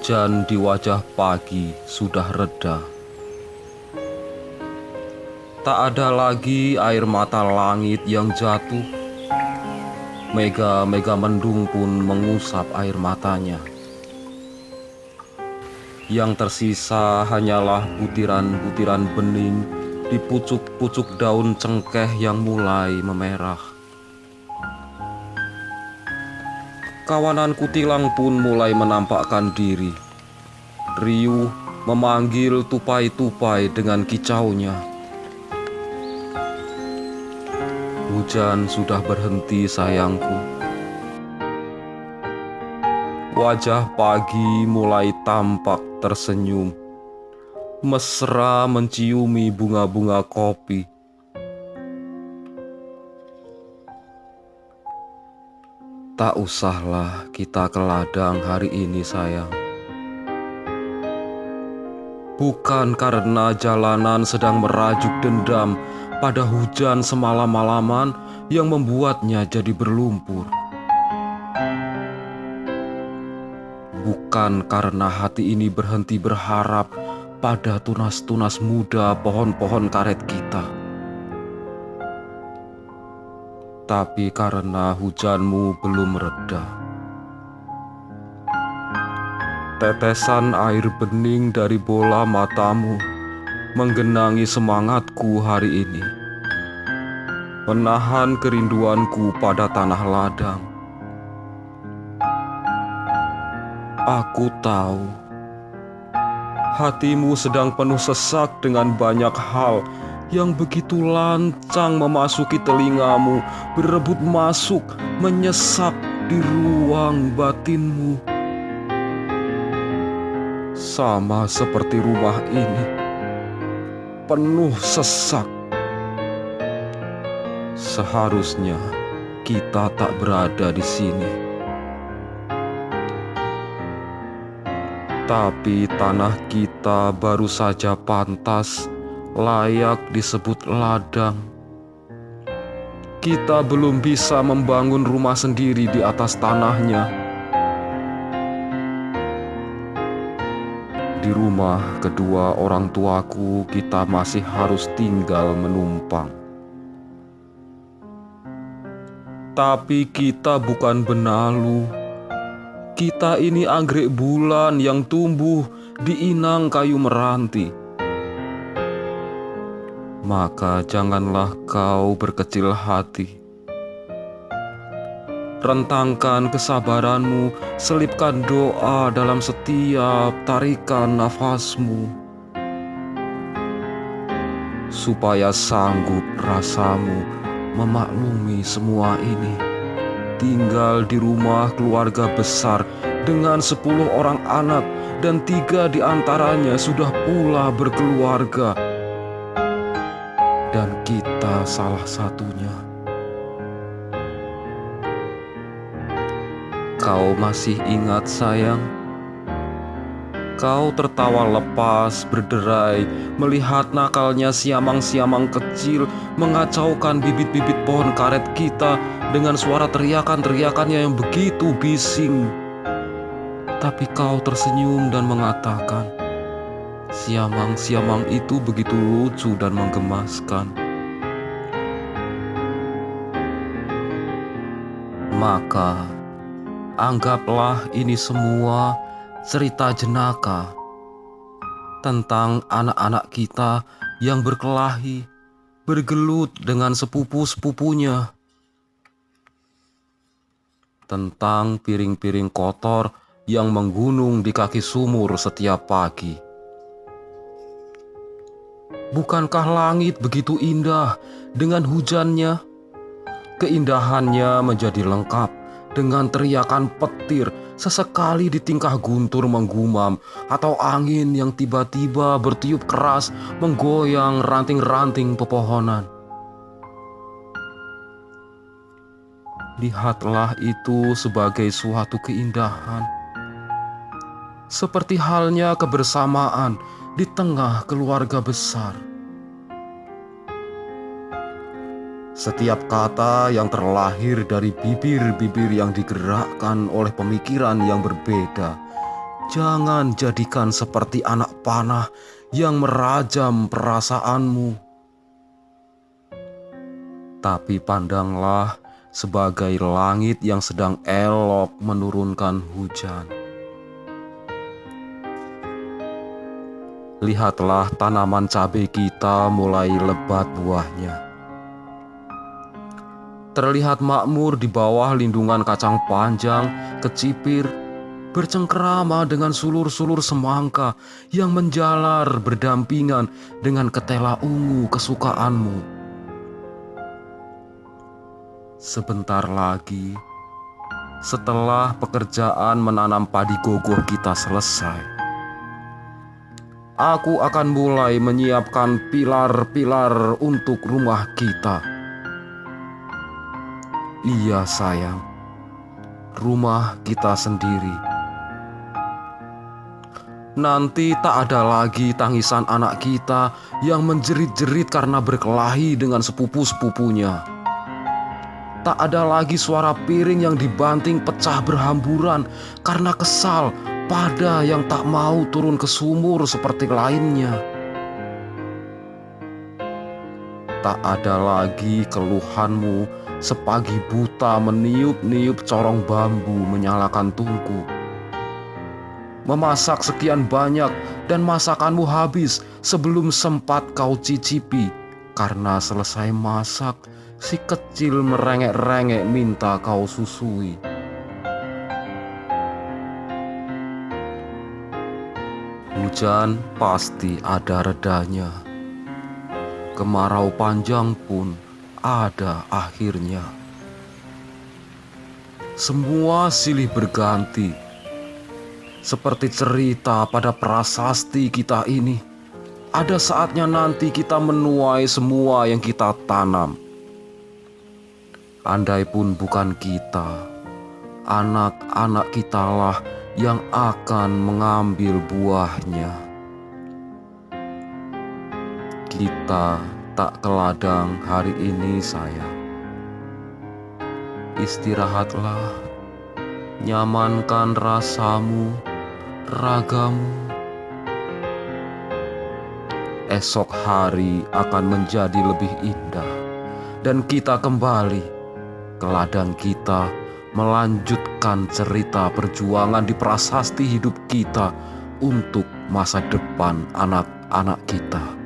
Hujan di wajah pagi sudah reda. Tak ada lagi air mata langit yang jatuh. Mega-mega mendung pun mengusap air matanya. Yang tersisa hanyalah butiran-butiran bening di pucuk-pucuk daun cengkeh yang mulai memerah. Kawanan kutilang pun mulai menampakkan diri. Riuh memanggil tupai-tupai dengan kicaunya. Hujan sudah berhenti, sayangku. Wajah pagi mulai tampak tersenyum, mesra menciumi bunga-bunga kopi. Tak usahlah kita ke ladang hari ini, sayang. Bukan karena jalanan sedang merajuk dendam pada hujan semalam-malaman yang membuatnya jadi berlumpur. Bukan karena hati ini berhenti berharap pada tunas-tunas muda pohon-pohon karet kita. Tapi karena hujanmu belum reda. Tetesan air bening dari bola matamu menggenangi semangatku hari ini, menahan kerinduanku pada tanah ladang. Aku tahu hatimu sedang penuh sesak dengan banyak hal yang begitu lancang memasuki telingamu, berebut masuk, menyesak di ruang batinmu. Sama seperti rumah ini, penuh sesak. Seharusnya kita tak berada di sini. Tapi tanah kita baru saja pantas layak disebut ladang. Kita belum bisa membangun rumah sendiri di atas tanahnya. Di rumah kedua orang tuaku kita masih harus tinggal menumpang. Tapi kita bukan benalu. Kita ini anggrek bulan yang tumbuh di inang kayu meranti. Maka janganlah kau berkecil hati. Rentangkan kesabaranmu, selipkan doa dalam setiap tarikan nafasmu, supaya sanggup rasamu memaklumi semua ini. Tinggal di rumah keluarga besar dengan 10 orang anak, dan 3 diantaranya sudah pula berkeluarga. Dan kita salah satunya. Kau masih ingat, sayang? Kau tertawa lepas, berderai, melihat nakalnya siamang-siamang kecil mengacaukan bibit-bibit pohon karet kita dengan suara teriakan-teriakannya yang begitu bising. Tapi kau tersenyum dan mengatakan, siamang-siamang itu begitu lucu dan menggemaskan. Maka, anggaplah ini semua cerita jenaka tentang anak-anak kita yang berkelahi, bergelut dengan sepupu-sepupunya, tentang piring-piring kotor yang menggunung di kaki sumur setiap pagi. Bukankah langit begitu indah dengan hujannya? Keindahannya menjadi lengkap dengan teriakan petir sesekali di tingkah guntur menggumam, atau angin yang tiba-tiba bertiup keras menggoyang ranting-ranting pepohonan. Lihatlah itu sebagai suatu keindahan. Seperti halnya kebersamaan di tengah keluarga besar. Setiap kata yang terlahir dari bibir-bibir yang digerakkan oleh pemikiran yang berbeda Jangan jadikan seperti anak panah yang merajam perasaanmu. Tapi pandanglah sebagai langit yang sedang elok menurunkan hujan. Lihatlah tanaman cabai kita mulai lebat buahnya. Terlihat makmur di bawah lindungan kacang panjang, kecipir, bercengkerama dengan sulur-sulur semangka yang menjalar berdampingan dengan ketela ungu kesukaanmu. Sebentar lagi, setelah pekerjaan menanam padi gogoh kita selesai, aku akan mulai menyiapkan pilar-pilar untuk rumah kita. Iya sayang, rumah kita sendiri. Nanti tak ada lagi tangisan anak kita yang menjerit-jerit karena berkelahi dengan sepupu-sepupunya. Tak ada lagi suara piring yang dibanting pecah berhamburan karena kesal pada yang tak mau turun ke sumur seperti lainnya. Tak ada lagi keluhanmu sepagi buta meniup-niup corong bambu menyalakan tungku. Memasak sekian banyak dan masakanmu habis sebelum sempat kau cicipi. Karena selesai masak, si kecil merengek-rengek minta kau susui. Hujan pasti ada redanya. Kemarau panjang pun ada akhirnya. Semua silih berganti. Seperti cerita pada prasasti kita ini, ada saatnya nanti kita menuai semua yang kita tanam. Andai pun bukan kita, anak-anak kitalah yang akan mengambil buahnya. Kita tak ke ladang hari ini, sayang. Istirahatlah, nyamankan rasamu, ragamu. Esok hari akan menjadi lebih indah, dan kita kembali ke ladang kita melanjutkan cerita perjuangan di prasasti hidup kita untuk masa depan anak-anak kita.